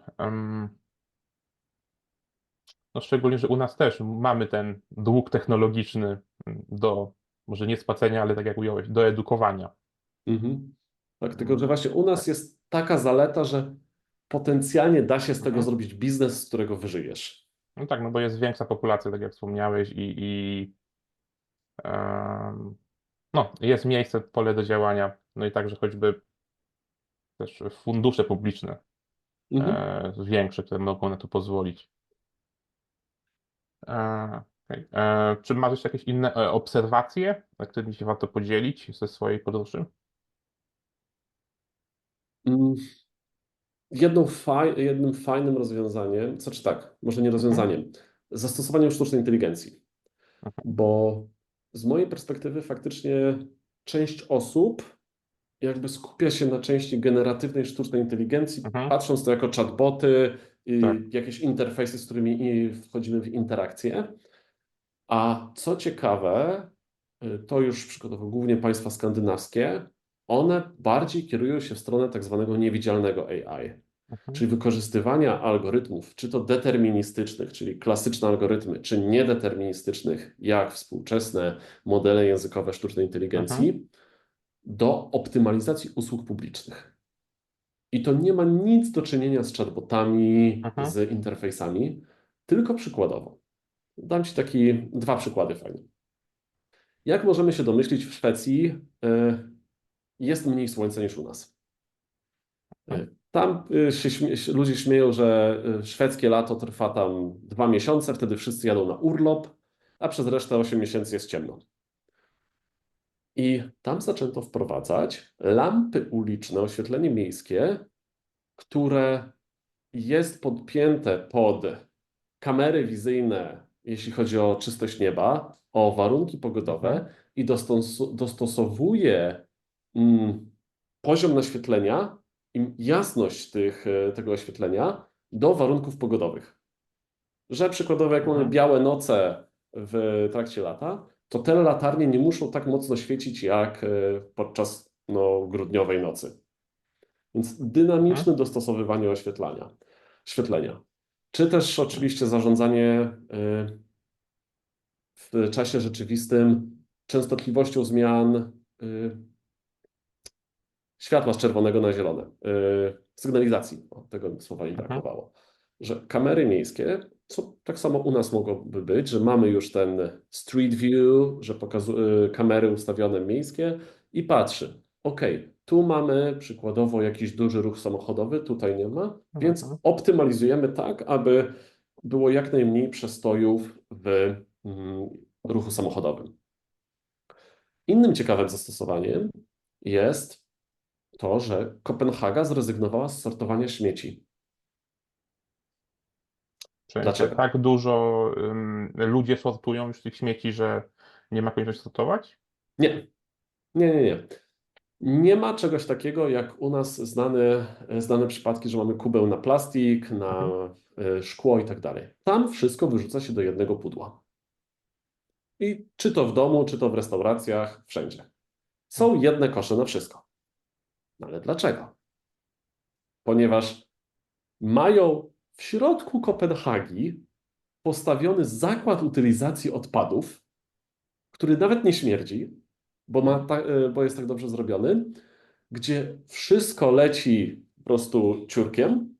No szczególnie, że u nas też mamy ten dług technologiczny do, może nie spłacenia, ale tak jak ująłeś, do edukowania. Tak, tylko że właśnie u nas jest taka zaleta, że potencjalnie da się z tego zrobić biznes, z którego wyżyjesz. No tak, no bo jest większa populacja, tak jak wspomniałeś, no, jest miejsce, pole do działania, no i także choćby też fundusze publiczne większe, które mogą na to pozwolić. Okay. Czy masz jeszcze jakieś inne obserwacje, którymi się warto podzielić ze swojej podróży? Jednym fajnym rozwiązaniem, znaczy tak, może nie rozwiązaniem, zastosowaniem sztucznej inteligencji. Bo z mojej perspektywy faktycznie część osób jakby skupia się na części generatywnej sztucznej inteligencji, patrząc to jako chatboty, jakieś interfejsy, z którymi wchodzimy w interakcję. A co ciekawe, to już przykładowo głównie państwa skandynawskie, one bardziej kierują się w stronę tak zwanego niewidzialnego AI, czyli wykorzystywania algorytmów, czy to deterministycznych, czyli klasyczne algorytmy, czy niedeterministycznych, jak współczesne modele językowe sztucznej inteligencji, do optymalizacji usług publicznych. I to nie ma nic do czynienia z chatbotami, z interfejsami, tylko przykładowo. Dam Ci dwa przykłady fajne. Jak możemy się domyślić, w Szwecji jest mniej słońca niż u nas. Tam ludzie śmieją, że szwedzkie lato trwa tam 2 miesiące, wtedy wszyscy jadą na urlop, a przez resztę 8 miesięcy jest ciemno. I tam zaczęto wprowadzać lampy uliczne, oświetlenie miejskie, które jest podpięte pod kamery wizyjne, jeśli chodzi o czystość nieba, o warunki pogodowe i dostosowuje poziom naświetlenia i jasność tego oświetlenia do warunków pogodowych. Że przykładowo jak mamy białe noce w trakcie lata, to te latarnie nie muszą tak mocno świecić jak podczas grudniowej nocy. Więc dynamiczne dostosowywanie oświetlenia. Czy też oczywiście zarządzanie w czasie rzeczywistym częstotliwością zmian światła z czerwonego na zielone, sygnalizacji, tego słowa mi brakowało, że kamery miejskie, co tak samo u nas mogłoby być, że mamy już ten street view, że kamery ustawione miejskie i patrzy, ok, tu mamy przykładowo jakiś duży ruch samochodowy, tutaj nie ma, więc optymalizujemy tak, aby było jak najmniej przestojów w ruchu samochodowym. Innym ciekawym zastosowaniem jest to, że Kopenhaga zrezygnowała z sortowania śmieci. Dlaczego? Tak dużo ludzie sortują już tych śmieci, że nie ma konieczności sortować? Nie. Nie ma czegoś takiego jak u nas znane przypadki, że mamy kubeł na plastik, na szkło i tak dalej. Tam wszystko wyrzuca się do jednego pudła. I czy to w domu, czy to w restauracjach, wszędzie. Są jedne kosze na wszystko. No ale dlaczego? Ponieważ mają w środku Kopenhagi postawiony zakład utylizacji odpadów, który nawet nie śmierdzi, bo jest tak dobrze zrobiony, gdzie wszystko leci po prostu ciurkiem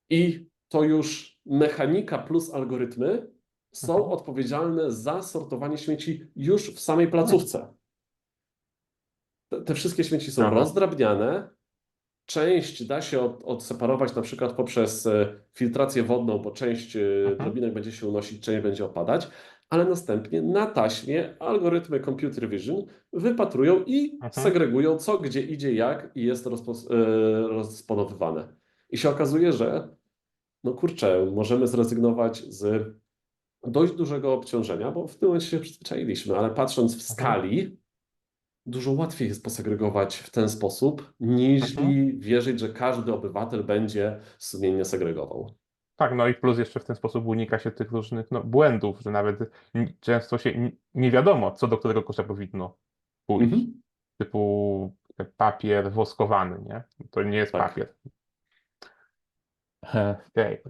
i to już mechanika plus algorytmy są odpowiedzialne za sortowanie śmieci już w samej placówce. Te wszystkie śmieci są rozdrabniane. Część da się odseparować na przykład poprzez filtrację wodną, bo część drobinek będzie się unosić, część będzie opadać, ale następnie na taśmie algorytmy computer vision wypatrują i segregują co, gdzie idzie, jak i jest rozponowywane. I się okazuje, że no kurczę, możemy zrezygnować z dość dużego obciążenia, bo w tym momencie się przyzwyczailiśmy, ale patrząc w skali, dużo łatwiej jest posegregować w ten sposób, niż wierzyć, że każdy obywatel będzie sumiennie segregował. Tak, no i plus jeszcze w ten sposób unika się tych różnych błędów, że nawet często się nie wiadomo, co do którego kosza powinno pójść. Typu papier woskowany, nie? To nie jest papier. Okej.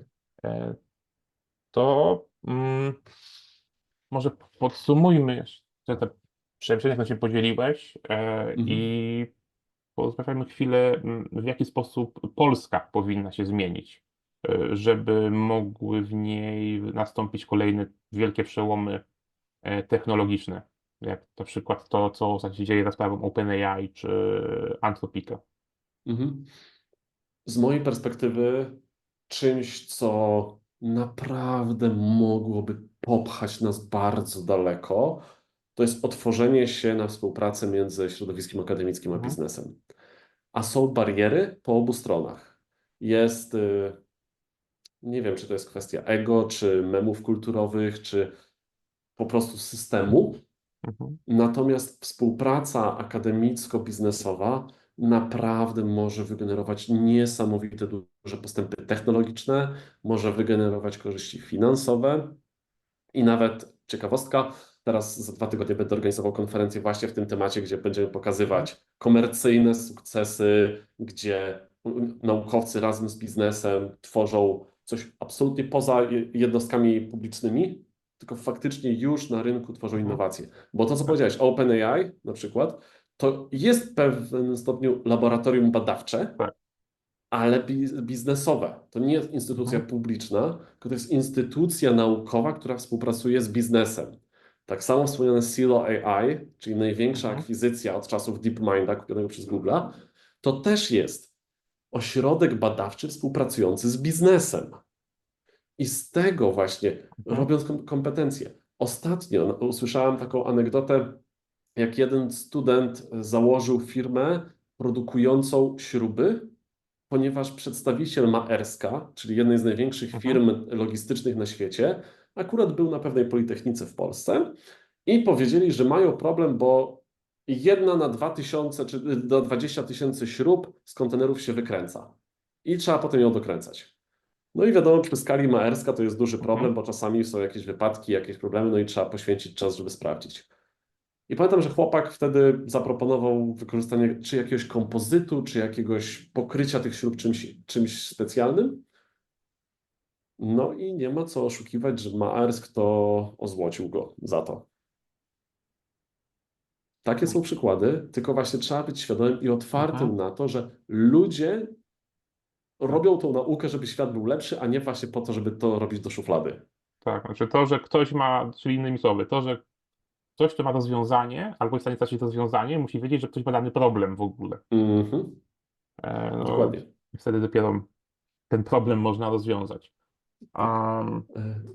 To może podsumujmy jeszcze te przemyślenia, które się podzieliłeś i porozmawiajmy chwilę, w jaki sposób Polska powinna się zmienić, żeby mogły w niej nastąpić kolejne wielkie przełomy technologiczne, jak na przykład to, co się dzieje za sprawą OpenAI czy Anthropica. Z mojej perspektywy czymś, co naprawdę mogłoby popchać nas bardzo daleko, to jest otworzenie się na współpracę między środowiskiem akademickim a biznesem. A są bariery po obu stronach. Jest, nie wiem, czy to jest kwestia ego, czy memów kulturowych, czy po prostu systemu. Natomiast współpraca akademicko-biznesowa naprawdę może wygenerować niesamowite duże postępy technologiczne, może wygenerować korzyści finansowe i nawet ciekawostka, teraz za 2 tygodnie będę organizował konferencję właśnie w tym temacie, gdzie będziemy pokazywać komercyjne sukcesy, gdzie naukowcy razem z biznesem tworzą coś absolutnie poza jednostkami publicznymi, tylko faktycznie już na rynku tworzą innowacje. Bo to, co powiedziałeś, OpenAI na przykład, to jest w pewnym stopniu laboratorium badawcze, ale biznesowe. To nie jest instytucja publiczna, tylko to jest instytucja naukowa, która współpracuje z biznesem. Tak samo wspomniane Silo AI, czyli największa akwizycja od czasów DeepMinda kupionego przez Google'a, to też jest ośrodek badawczy współpracujący z biznesem. I z tego właśnie robiąc kompetencje. Ostatnio usłyszałem taką anegdotę, jak jeden student założył firmę produkującą śruby, ponieważ przedstawiciel Maerska, czyli jednej z największych firm logistycznych na świecie, akurat był na pewnej politechnice w Polsce I powiedzieli, że mają problem, bo 1 na 2000 czy do 20 000 śrub z kontenerów się wykręca. I trzeba potem ją dokręcać. No i wiadomo, przy skali Maerska to jest duży problem, bo czasami są jakieś wypadki, jakieś problemy, no i trzeba poświęcić czas, żeby sprawdzić. I pamiętam, że chłopak wtedy zaproponował wykorzystanie czy jakiegoś kompozytu, czy jakiegoś pokrycia tych śrub czymś specjalnym. No i nie ma co oszukiwać, że Maersk to ozłocił go za to. Takie są przykłady, tylko właśnie trzeba być świadomym i otwartym na to, że ludzie robią tą naukę, żeby świat był lepszy, a nie właśnie po to, żeby to robić do szuflady. Tak, znaczy to, że ktoś ma, czyli innymi słowy, to, że ktoś, kto ma rozwiązanie, albo jest w stanie stworzyć rozwiązanie, musi wiedzieć, że ktoś ma dany problem w ogóle. Mhm, No, dokładnie. wtedy dopiero ten problem można rozwiązać.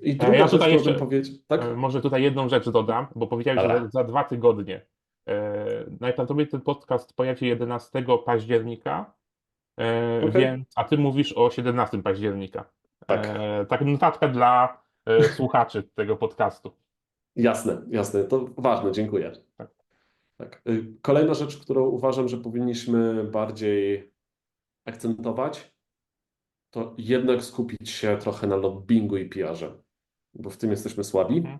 I druga Ja rzecz, tutaj którą bym jeszcze powiedział, tak? może tutaj jedną rzecz dodam, bo powiedziałeś, że Dobra. za 2 tygodnie. Najprawdopodobniej ten podcast pojawi się 11 października, Okej. więc, a ty mówisz o 17 października. Tak. Tak, notatka dla słuchaczy tego podcastu. Jasne, jasne. To ważne, dziękuję. Tak. Tak. Kolejna rzecz, którą uważam, że powinniśmy bardziej akcentować, to jednak skupić się trochę na lobbingu i PR-ze, bo w tym jesteśmy słabi. Mhm.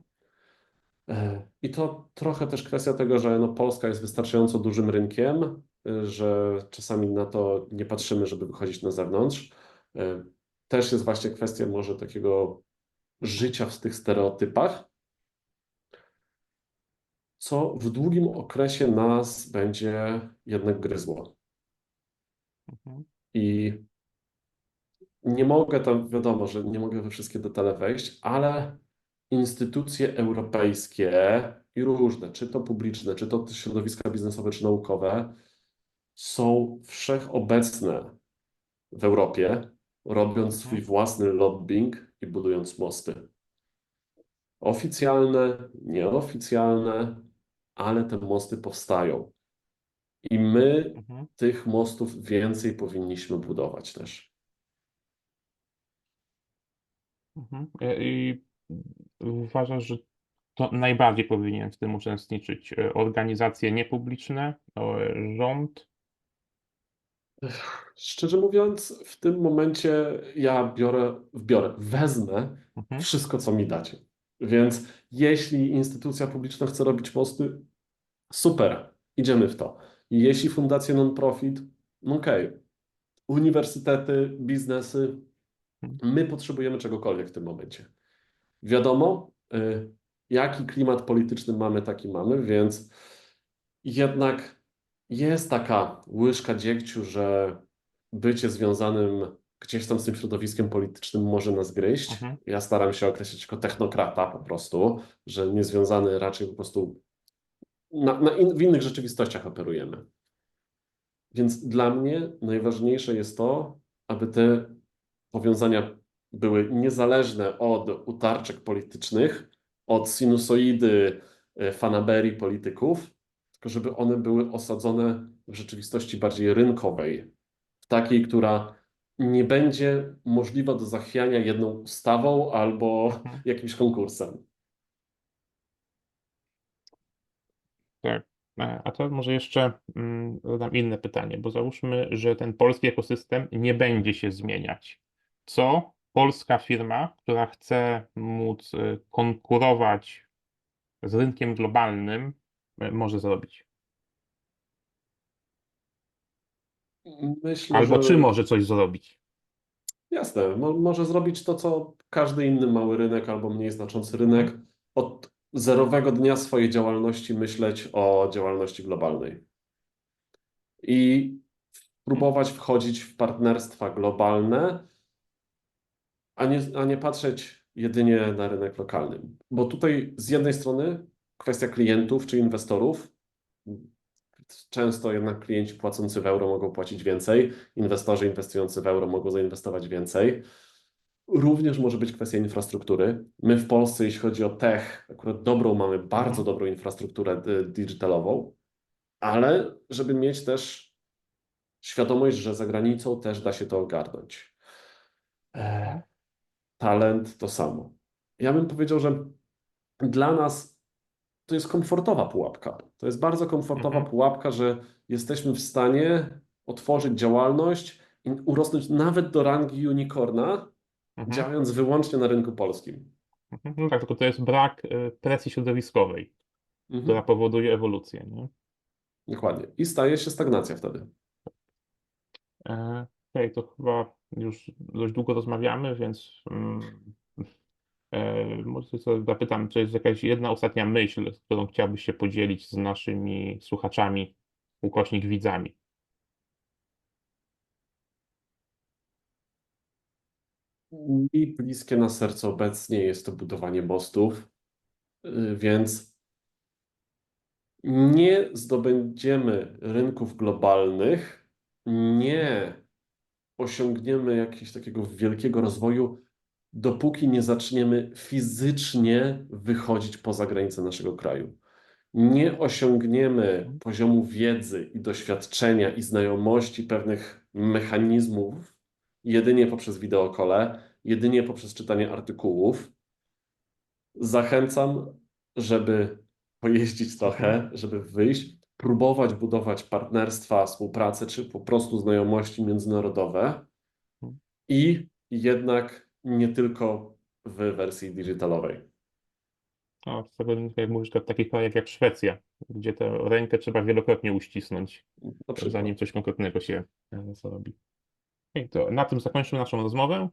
I to trochę też kwestia tego, że no Polska jest wystarczająco dużym rynkiem, że czasami na to nie patrzymy, żeby wychodzić na zewnątrz. Też jest właśnie kwestia może takiego życia w tych stereotypach, co w długim okresie nas będzie jednak gryzło. Mhm. I nie mogę tam, wiadomo, że nie mogę we wszystkie detale wejść, ale instytucje europejskie i różne, czy to publiczne, czy to środowiska biznesowe, czy naukowe, są wszechobecne w Europie, robiąc swój Mhm. własny lobbying i budując mosty. Oficjalne, nieoficjalne, ale te mosty powstają. I my Mhm. tych mostów więcej powinniśmy budować też. Mhm. I uważasz, że to najbardziej powinien w tym uczestniczyć organizacje niepubliczne, rząd? Szczerze mówiąc, w tym momencie ja wezmę Mhm. wszystko, co mi dacie. Więc jeśli instytucja publiczna chce robić mosty, super, idziemy w to. Jeśli fundacje non-profit, okej. Uniwersytety, biznesy, my potrzebujemy czegokolwiek w tym momencie. Wiadomo, jaki klimat polityczny mamy, taki mamy, więc jednak jest taka łyżka dziegciu, że bycie związanym gdzieś tam z tym środowiskiem politycznym może nas gryźć. Mhm. Ja staram się określić jako technokrata po prostu, że niezwiązany raczej po prostu w innych rzeczywistościach operujemy. Więc dla mnie najważniejsze jest to, aby te powiązania były niezależne od utarczek politycznych, od sinusoidy fanaberii polityków, tylko żeby one były osadzone w rzeczywistości bardziej rynkowej, w takiej, która nie będzie możliwa do zachwiania jedną ustawą albo Mhm. jakimś konkursem. Tak. A to może jeszcze dodam inne pytanie, bo załóżmy, że ten polski ekosystem nie będzie się zmieniać. Co polska firma, która chce móc konkurować z rynkiem globalnym, może zrobić? Myślę, że Albo czy może coś zrobić? jasne, może zrobić to, co każdy inny mały rynek albo mniej znaczący Mhm. rynek, od zerowego dnia swojej działalności myśleć o działalności globalnej i próbować wchodzić w partnerstwa globalne, a nie patrzeć jedynie na rynek lokalny. Bo tutaj z jednej strony kwestia klientów czy inwestorów. Często jednak klienci płacący w euro mogą płacić więcej, inwestorzy inwestujący w euro mogą zainwestować więcej. Również może być kwestia infrastruktury. My w Polsce, jeśli chodzi o tech, akurat mamy bardzo Mhm. dobrą infrastrukturę digitalową, ale żeby mieć też świadomość, że za granicą też da się to ogarnąć. Mhm. E, Talent to samo. Ja bym powiedział, że dla nas to jest komfortowa pułapka. To jest bardzo komfortowa Mhm. pułapka, że jesteśmy w stanie otworzyć działalność i urosnąć nawet do rangi unicorna, Mhm. działając wyłącznie na rynku polskim. Mhm. No tak, tylko to jest brak presji środowiskowej, która Mhm. powoduje ewolucję, nie? Dokładnie. I staje się stagnacja wtedy. Okej, to chyba już dość długo rozmawiamy, więc może sobie zapytam, czy jest jakaś jedna ostatnia myśl, z którą chciałbyś się podzielić z naszymi słuchaczami, widzami? Mi bliskie na serce obecnie jest to budowanie mostów, więc nie zdobędziemy rynków globalnych, nie osiągniemy jakiegoś takiego wielkiego rozwoju, dopóki nie zaczniemy fizycznie wychodzić poza granice naszego kraju. Nie osiągniemy poziomu wiedzy i doświadczenia i znajomości pewnych mechanizmów jedynie poprzez wideokole, jedynie poprzez czytanie artykułów. Zachęcam, żeby pojeździć trochę, żeby wyjść, próbować budować partnerstwa, współpracę, czy po prostu znajomości międzynarodowe i jednak nie tylko w wersji digitalowej. No, z tego, jak mówisz, to w takich krajach jak Szwecja, gdzie tę rękę trzeba wielokrotnie uścisnąć, Na przykład. zanim coś konkretnego się zrobi. Okej, to na tym zakończymy naszą rozmowę.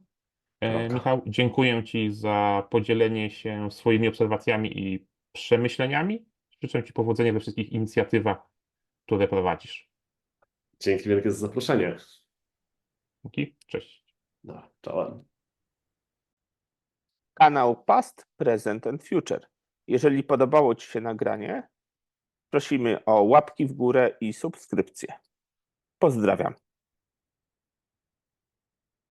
Kropka. Michał, dziękuję Ci za podzielenie się swoimi obserwacjami i przemyśleniami. Życzę Ci powodzenia we wszystkich inicjatywach, które prowadzisz. Dzięki wielkie za zaproszenie. Dzięki, cześć. No, czołem. Kanał Past, Present and Future. Jeżeli podobało Ci się nagranie, prosimy o łapki w górę i subskrypcję. Pozdrawiam.